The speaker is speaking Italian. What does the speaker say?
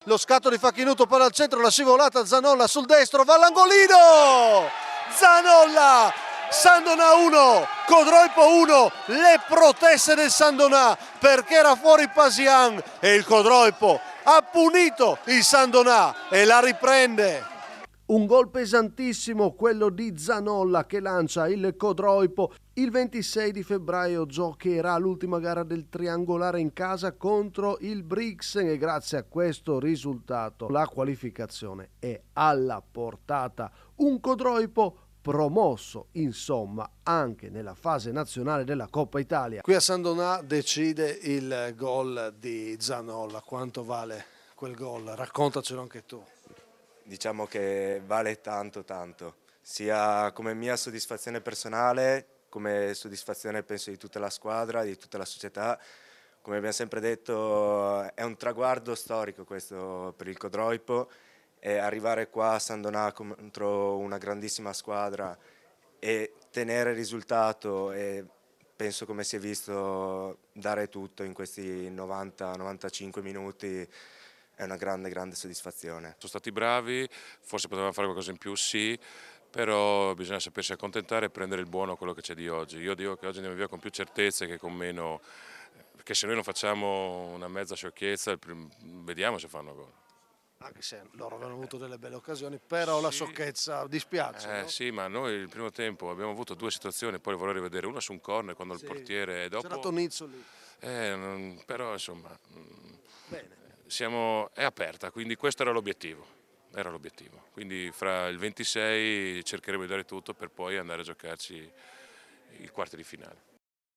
Lo scatto di Facchinuto, palla al centro, la scivolata, Zanolla sul destro, va all'angolino! Zanolla! Sandonà 1, Codroipo 1, le proteste del Sandonà perché era fuori Pasian e il Codroipo ha punito il Sandonà e la riprende. Un gol pesantissimo quello di Zanolla che lancia il Codroipo. Il 26 di febbraio giocherà l'ultima gara del triangolare in casa contro il Brixen e grazie a questo risultato la qualificazione è alla portata. Un Codroipo promosso insomma anche nella fase nazionale della Coppa Italia. Qui a Sandonà decide il gol di Zanolla. Quanto vale quel gol? Raccontacelo anche tu. Diciamo che vale tanto, sia come mia soddisfazione personale, come soddisfazione penso di tutta la squadra, di tutta la società. Come abbiamo sempre detto è un traguardo storico questo per il Codroipo e arrivare qua a Sandonà contro una grandissima squadra e tenere il risultato e penso come si è visto dare tutto in questi 90-95 minuti è una grande soddisfazione. Sono stati bravi, forse potevano fare qualcosa in più, sì, però bisogna sapersi accontentare e prendere il buono quello che c'è di oggi. Io dico che oggi andiamo via con più certezze che con meno, perché se noi non facciamo una mezza sciocchezza, vediamo se fanno gol. Anche se loro avevano avuto delle belle occasioni, però la sciocchezza dispiace. No? Sì, ma noi il primo tempo abbiamo avuto due situazioni, poi le vorrei rivedere, una su un corner quando il portiere dopo... C'era Tonizzoli. Però insomma... Bene. È aperta, quindi questo era l'obiettivo. Quindi fra il 26 cercheremo di dare tutto per poi andare a giocarci i quarti di finale.